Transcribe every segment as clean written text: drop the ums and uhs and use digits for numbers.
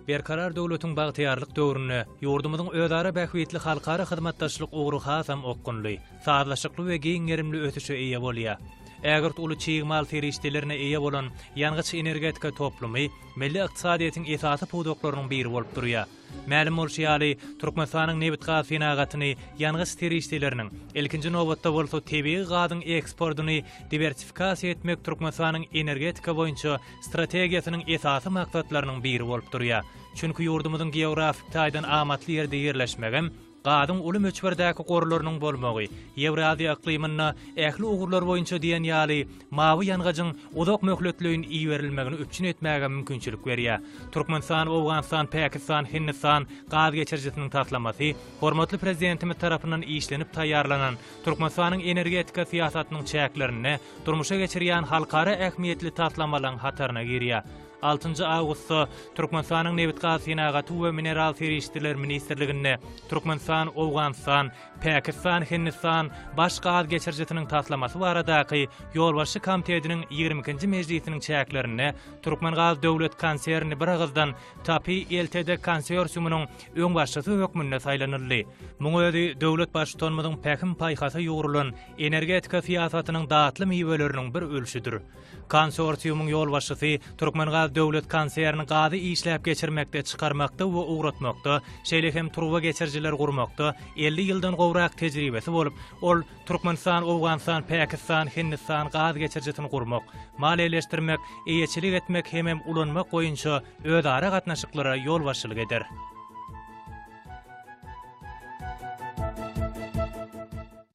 Berkarar döwletiň bagtyarlyk döwrüne ýurdumyzyň özara bähwetli halkara hyzmatdaşlyk ugru hasam okkunly, sazlaşykly we giňerimli ötüşe eýe bolýar. Äger uly çyýgmal terişdelerine eýe bolan ýangyç energetika toplumy milli ykdysadyýetiň esasy pudoklarynyň biri bolup durýar. Ma'lum bolýaly, Türkmenistanyň nebit gaz fenagatyny ýangyç terişdeleriniň ilkinji nowbatda bolsa tebii gazyň eksportyny diversifikasiýa etmek Türkmenistanyň energetika boýunça strategiýasynyň esasy maksatlarynyň biri bolup durýar. Çünki ýurdumyzyň geografik taýdan amatly ýerde ýerleşmegem, gazyň uly möçberdäki gorularynyň bolmagy, Ewraziýa iklimiňe ähli ugurlar boýunça diýen ýaly mawy ýangaçyň uzak möhletliğin iyi berilmegini üpçün etmäge mümkinçilik berýär. Türkmenistan, Awganistan, Pakistan, Hindistan gaz geçirjisiniň tatlamasy hormatly prezidentimiz tarapyndan işlenip taýýarlanan Türkmenistanyň energetika siýasatynyň çäklerini durmuşa geçirýän halkara ähmiýetli tatlamalarnyň hataryna girýär. 6 Awgustda Türkmenistanyň nebit gaz fenagaty we mineral terişdeler ministrligine Türkmenistan, Awganistan, Pakistan, Hindistan baş gaz geçirjisiniň tatlamasy baradaky ýolbaşy komitetiniň 22-nji mejlisiniň çäklerini Türkmengaz döwlet konserni bir agızdan TAPI LTD konsorsiumynyň öň başçysy hökmünde saýlanyldy. Muňa özi döwlet başçylygymyzyň päkim paýhasy ýugurulan energetika siýasatynyň daatly miýweleriniň bir ölçüdür. Konsorsiumyň ýolbaşçysy Türkmengaz döwlet konserni gazy işläp geçirmekde, çykarmakda we ugratmakda, şeýle hem turba geçirjiler gurmakda 50 ýyldan gowrak tejribesi bolup, ol Türkmenistan, Awganistan, Pakistan, Hindistan gaz geçirjisini gurmak, maliýeleşdirmek, eýeçilik etmek hem ulanmak boýunça özara gatnaşyklara ýol başçylyk eder.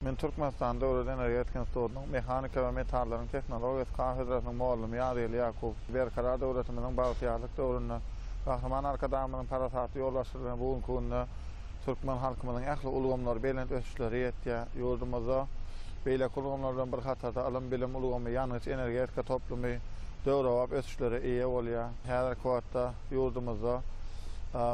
Men Türkmenistan Döwlet Energetika Institutynyň mehanika we metallarnyň teknologiýasy kafedrasynyň muallimi Ýazyl Ýakup berkarar döwletimiziň bagtyarlyk döwründe Gahraman arkadaşymyň parasaty ýolbaşçylygyna bugün kunna Türkmen halkymyzyň ähli ulgamlary belent ösüşleri ýetdi. Ýurdumyzda beýle ulgamlardan bir hatarda alym bilim ulgamy ýangyç energetika toplumy döwrewap ösüşleri eýe bolýar. Häzirki wagtda ýurdumyzda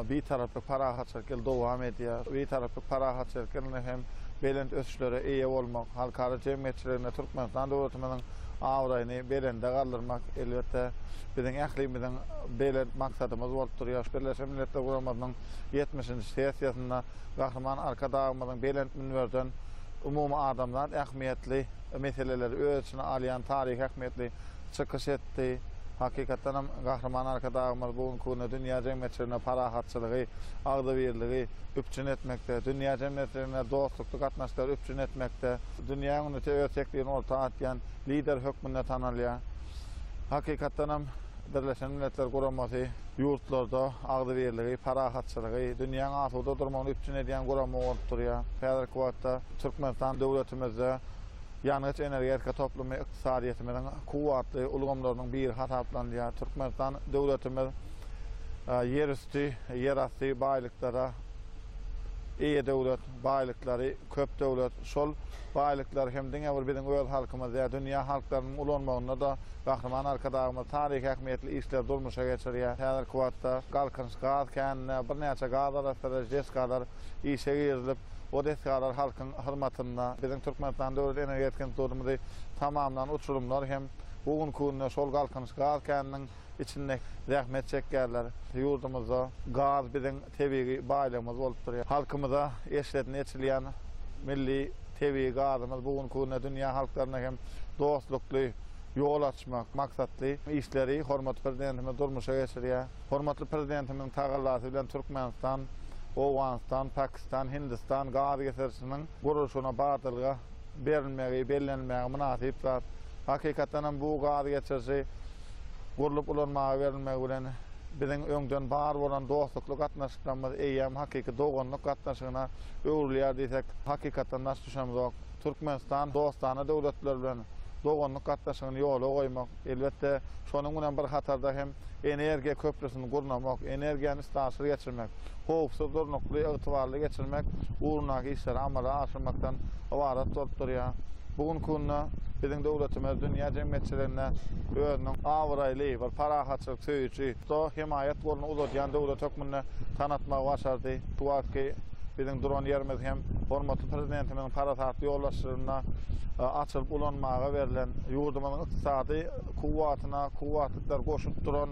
bir taraply parahatçylyk dowam edýär. Bir taraply parahatçylykyny hem belent ösüşlere eýe bolmak, halkara jemgyýetçilerine Türkmenistan döwletimiziň awraýyny belende galdyrmak elbetde biziň ählimizin belent maksatymyz bolup durýar. Birleşen Milletler Guramasynyň 70-nji sessiýasynda Gahraman arkadaşymyzyň belent minberden umumy adamlar ähmiýetli meseleleri öz içine alýan taryh ähmiýetli çykyş etdi. Hakikaten Gahraman arkadaşymyz bugün kunna dünýä jemgyýetçilerine parahatçylygy, agdybirligi üpçün etmekde, dünýä jemgyýetlerine dostlukly gatnaşyklary üpçün etmekde, dünýäniň ötekligini ortaga atýan lider hökmünde tanalýar. Hakikaten Birleşen Milletler Guramasy ýurtlarda agdybirligi, parahatçylygy, dünýäň asuda durmagyny üpçün edýän gurama bolup durýar. Häzirki wagtda Türkmenistan döwletimizde ýangyç energetika toplumy ykdysadyýetimiziň kuwatly ulgamlarynyň biri hasaplanýar. Türkmenistan döwletimiz ýerüsti, ýerasty baýlyklara eýe döwlet, baýlyklary köp döwlet, şol baýlyklar hem diňe biziň öz halkymyz ýa dünýä halklarynyň ulanmagyna da Gahraman arkadaşymyz taryh ähmiýetli işler durmuşa geçirýär. Häzirki wagtda galkynç gaz känine bir näçe gaz arasynda jeskadar işe girilip o desgalar halkın hırmatına bizim Türkmenistan Döwlet Energetika Institutymyzy tamamdan uçurumlar hem bugün kunna şol galkynç gaz käniniň içinde zähmet çekýärler. Ýurdumyzda gaz biziň tebii baýlygymyz bolup durýar. Halkymyza eşletnäçilýän milli tebii gazymyz bugün kunna dünýä halklaryna hem dostlukly ýol açmak maksatly işleri hormatly prezidentimiz durmuşa geçirýär. Hormatly prezidentimiň tagallasy bilen Türkmenistan, Awganistan, Pakistan, Hindistan gaz geçirjisiniň gurulşyna batylga berilmegi, bellenmegi münasip zat. Hakikaten bu gaz geçirjisi gurulup ulanmagy berilmegi bilen biziň öňden bar bolan dostlukly gatnaşyklarymyz eýem hakiki doganlyk gatnaşygyna öwrülýär diýsek hakikaten nas düşämok. Türkmenistan dostana döwletler bilen doganlyk gatnaşygyny ýola goýmak elbetde şonuň bilen bir hatarda hem energiýa köprüsini gurnamak, energiýany istasy geçirmek, howpsuz durnukly ygtybarly geçirmek uğrundaky işleri amala aşyrmakdan ibaret bolup durýar. Bugün kunna biziň döwletimiz dünýä jemgyýetçilerine özüniň awraýly bir parahatçylyk söýüçi, himayet bolany uzatýan döwlet hökmüne tanatmagy başardy. Tuwaki bizim drone yerimiz hem hormatly prezidentimiň parasatly ýollaşyryna açylyp ulanmaga berilen ýurdumyň ykdysady kuwwatlyklar goşup duran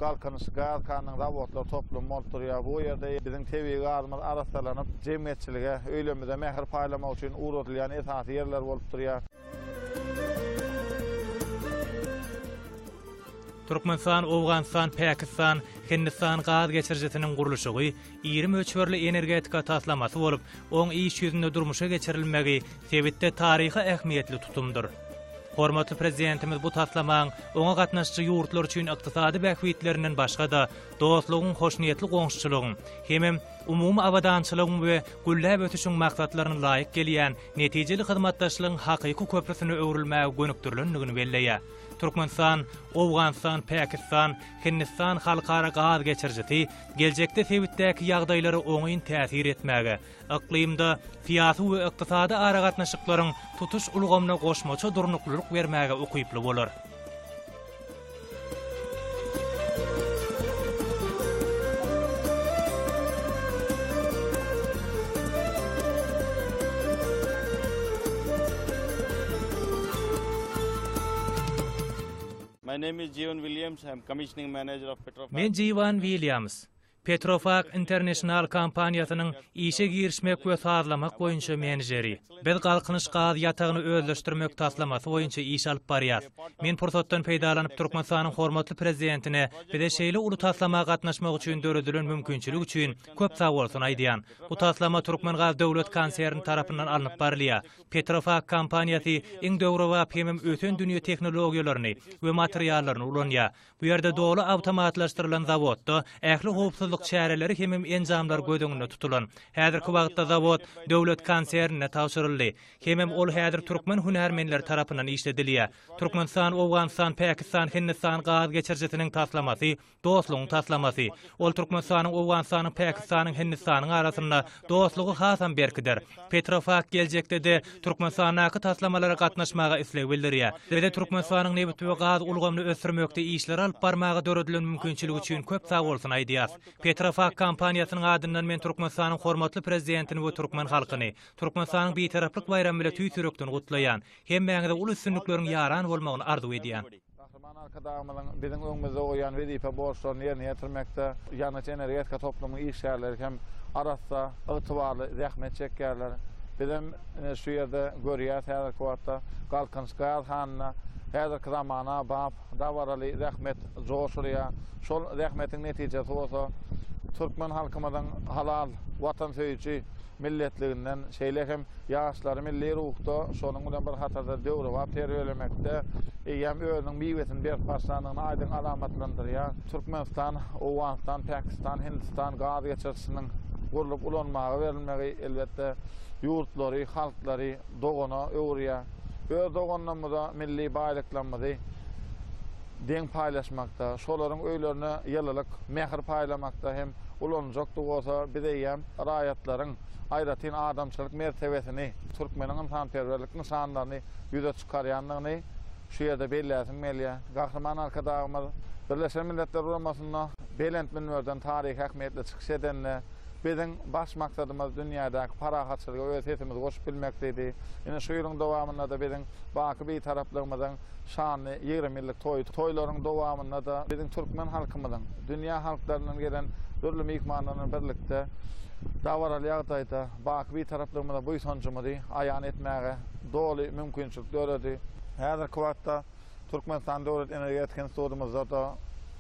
galkanyş gaz kanyň zawodlar toplum bolýar. Bu ýerde bizim tebii gazymyz arastalanyp jemgyýetçilige öýlemede mähir paýlamak üçin uğratylýan esasy ýerler bolup durýar. Türkmenistan, Awganistan, Pakistan, Hindistan gaz geçirjetiniň gurulşy 20 ölçberli energetika taslamasy bolup, oň iş ýüzünde durmuşa geçirilmegi sebitde taryhy ähmiýetli tutumdur. Hormatly prezidentimiz bu taslamaň oňa gatnaşçy ýurtlar üçin ykdysady bähwitleriniň başga da dostlugyň, hoşniýetli goňşuçylygyň, hem umumy abadançylygyň we gülläp ötüşiň maksatlaryna laýyk gelýän netijeli hyzmatdaşlygyň hakyky köprüsine öwrülmäge gönükdirilendigini belleýär. Türkmenistan, Awganistan, Pakistan, Hindistan halkara gaz geçirjeti geljekde sebitdäki ýagdaýlary oňyn täsir etmäge, iklimde fiýasy we ykdysady aragatnaşyklaryň tutuş ulgamyna goşmaça durnuklyk bermäge ukyply bolar. My name is Jeevan Williams. I am commissioning manager of Petrofac. Men Jeevan Williams. Petrofac International kampaniýasynyň işe girişmek we sazlamak boýunça menejeri. Biz galkynyş gaz ýatagyny özleşdirmek taslamasy boýunça iş alyp barýar. Men pursatdan peýdalanyp Türkmenistanyň hormatly prezidentine bide şeýle uly taslamaga gatnaşmak üçin döredilen mümkinçilik üçin köp sag bolsun aýdýan. Bu taslama Türkmen Gaz Döwlet Konserni tarapyndan alınıp barylýar. Petrofac kampaniýasy iň döwre we hem öten dünýä teknologiýalaryny we materiallaryny ulanýar. Bu ýerde dolu awtomatlaşdyrylan zawodda ähli howpsuzlyk çäreleri hem enjamlar gödüňünde tutulan. Häzirki wagtda zawod döwlet konsernine tawşyryldy. Hem ol häzir türkmen hunärmenleri tarapyndan işledilýär. Türkmenistan, Awganistan, Pakistan, Hindistan gaz geçirjetiniň taslamasy, dostlugyň taslamasy. Ol Türkmenistanyň, Awganistanyň, Pakistanyň, Hindistanyň arasynda dostlugy hasam berkidir. Petrofac geljekde de Türkmenistanyň taslamalara gatnaşmaga isleg bildirýär. Bede Türkmenistanyň nebit we gaz ulgamyny ösürmekde işler alyp barmaga döredilen mümkinçilik üçin köp sag bolsun aýdýar. Petrofac kampaniýasynyň adyndan men Türkmenistanyň hormatly prezidentini we türkmen halkyny Türkmenistanyň betaraplyk bayramy bilen tüýsürekden gutlaýan, hem mäňde uly üstünlikleriň ýaran bolmagyny arzu edýän. Kahraman arkadaşlarymyň bizim öňümizde goýan wezipe borçlaryny ýerine ýetirmekde ýanyç energetika toplumyň işgärleri hem arasda ygtybarly zähmet çekýärler. Bizim şu ýerde görýär häzirki wagtda galkanyş gaz hanyna häzirki zamana bap dawaraly zähmet joşurýar. Şol zähmetiň netijesi bolsa türkmen halkymyzyň halal watansöýçi milletliginden şeýle hem ýaşlary milli ruhda şonuň bilen bir hatarda döwre wagt terbiýelemekde hem özüniň miwesini berip başlanyny aýdyn alamatlandyrýar. Türkmenistan, Awganistan, Pakistan, Hindistan gaz geçirişiniň gurulup ulanmagy berilmegi elbetde ýurtlary, halklary dogana öwrýär. Öz doganlarymyza milli baýlyklarymyzy deň paýlaşmakda, şolaryň öýlerine ýylylyk mähir paýlamakda hem ulanjak bolsa bideýem raýatlaryň aýratyn adamçylyk mertebesini, türkmeniň insanperwerlik nişanlaryny ýüze çykarýanlygyny şu ýerde belläsin melýär. Gahryman arkadaşymyz Birleşen Milletler Guramasyna Belent minberden taryh ähmiýetli çykyş edenler bizim baş maksadymyz dünýädäki parahatçylyga öz sesimizi goşup bilmekdi. Ýene şu ýylyň dowamynda da bizim baky bir taraplygymyzyň şanly 20 ýyllyk toýlaryň dowamynda da bizim türkmen halkymyzyň dünýä halklarynyň gelen dörli mehmanlaryň birlikde dawaraly ýagdaýda baky bir taraplygymyza bu ýonjumyzy aýan etmäge doly mümkinçilik döredi. Häzirki wagtda Türkmenistan döwlet energetika institutymyzda da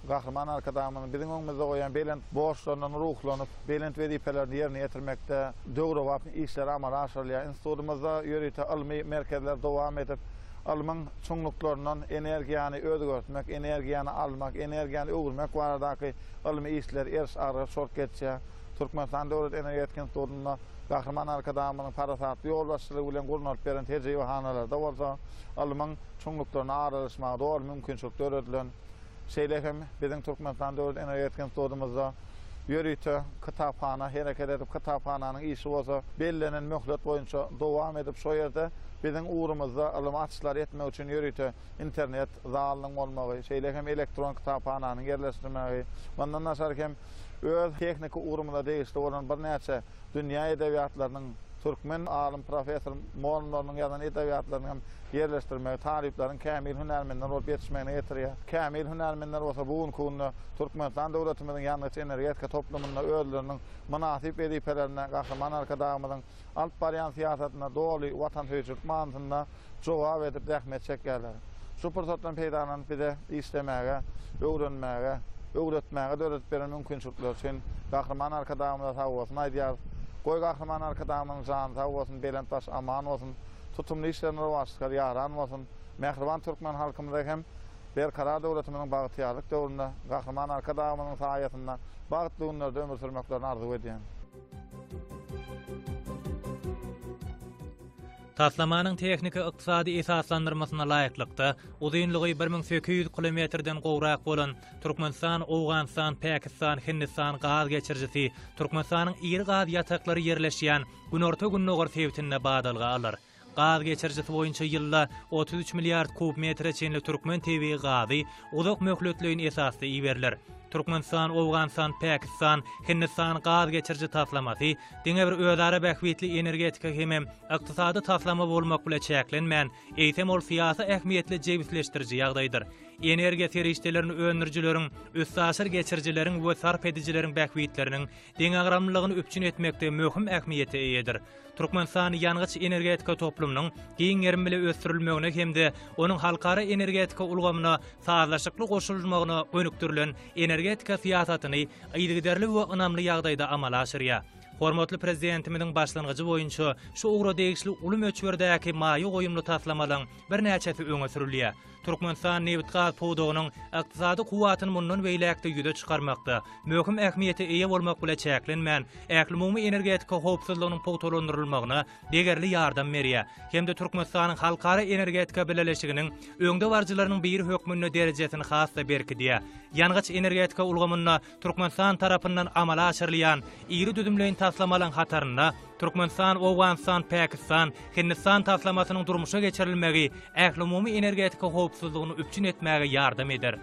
Gahryman arkadaşlarymyň bizim öňümizde goýan Belent borçlarynyň ruhlanyp, Belent wezipelerini ýerine ýetirmekde döwre wagt işler amal aşyrylýar. Institutymyzda ýörüte ilmi merkezler dowam edip, ilmiň çuňluklaryndan energiýany özgörtmek, energiýany almak, energiýany öwürmek baradaky ilmi işler erş aryp şort geçýär. Türkmenistan döwlet energetika institutunda Gahryman arkadaşlarymyň parasatly ýoldaşçylygy bilen gurulup beren tejribehanalarda bolsa, ilmiň çuňluklaryna araşmagy dol mümkinçilik döredilen şeýle hem bizim Türkmenistan döwlet energetika institutumyzda ýörüte kitapxana hereket edip kitapxananyň işi bolsa bellenen möhlet boýunça dowam edip şo ýerde bizim uğrumyzda ilim açyşlar etmek üçin ýörüte internet zalynyň bolmagy, şeýle hem elektron kitapxananyň ýerleşdirmegi, mandan naşar hem öz teknik urumda değişti olan bir näçe dünýä edebiyatlarynyň Türkmen alim professor Moğollarının yazan edebiyatlarını yerleştirmek, tariflerin kamil hünermenler olup yetişmeyene getiriyor. Kamil hünermenler olsa bugun kunlu Türkmenistan devletimizin yanlış energetika toplumunda özlerinin münasip edipelerine, kahraman arkadağımızın alt baryan siyasetine doğru vatandaşlık mantığında cevap edip rahmet çekerler. Şu fırsattan peydalanıp bir de istemeye, öğretmeye, devlet veren mümkünçülükler için kahraman arkadağımıza sağ olsun. Aydiyar, koy kahraman arkadağımızın canı sağ olsun, Belentbaş aman olsun, tutumlu işlerine vasıskar yaran olsun. Mehriban Türkmen halkımıza hem berkarar devletimizin bağıtıyarlık dövründe kahraman arkadağımızın sayesinde bağıtlı günlerde ömür sürmeklerini arzu ediyen. Taslamanın tekniki iqtisadi esaslandırmasına laýyklykda uzunlygy 1800 kilometrden gowrak bolan Türkmenistan, Awganistan, Pakistan, Hindistan gaz geçirjisi Türkmenistanyň iri gaz ýataklary yerleşýän Günorta Günnogor sebitinde badalga alar. Gaz geçirjisi boýunça ýylda 33 milliard kub metre çenli Türkmen TV gazy uzak möhletliğin esasy iýerler. Türkmenistan, Awganistan, Pakistan, Hindistan gaz geçirji taslamasy diňe bir özara bähwitli energetika hemem ykdysady taslama bolmak bilen çäklenmän, eýsem ol syýasy ähmiýetli jebisleşdiriji ýagdaýdyr. Energiýa serişdelerini öňürjüleriň, üstaşyr geçirjileriň we sarp edijileriň bähwitleriniň deňagramlygyny öpçün etmekde möhüm ähmiýete eýedir. Türkmenistan ýangyç energetika toplumynyň giň ýerim bilen ösdürilmegine hemde onuň halkara energetika ulgamyna sazlaşykly goşulmagyna önüktirilen energetika siýasatyny ýygyderli we ynamly ýagdaýda amala aşyrýar. Hormatly prezidentimiň başlangyjy boýunça şu ugro degişli uly möçberdäki maýy goýumly taslamalaryň bir näçesi öňe sürilýär. Türkmenistan neft gaz powdugynyň ykdysady kuwatyny mundan beýlekde ýüze çykarmakda möhüm ähmiýete eýe bolmak bilen çäklenmän, ähli energetika howpsuzlygynyň powtolandyrylmagyna degerli ýardam berýär. Hemde Türkmenistanyň halkara energetika beleleşiginiň öňde barjylarynyň bir hökmünde derejesini hasda berkidýär. Ýangyç energetika ulgamyna Türkmenistan tarapyndan amala aşyrylýan iri düzümleýin taslamalan hataryna Türkmenistan, Awganistan, Pakistan, Hindistan taslamasynyň durmuşa geçirilmegi ähli energetika howpsuzlygyny öpçün etmäge ýardam eder.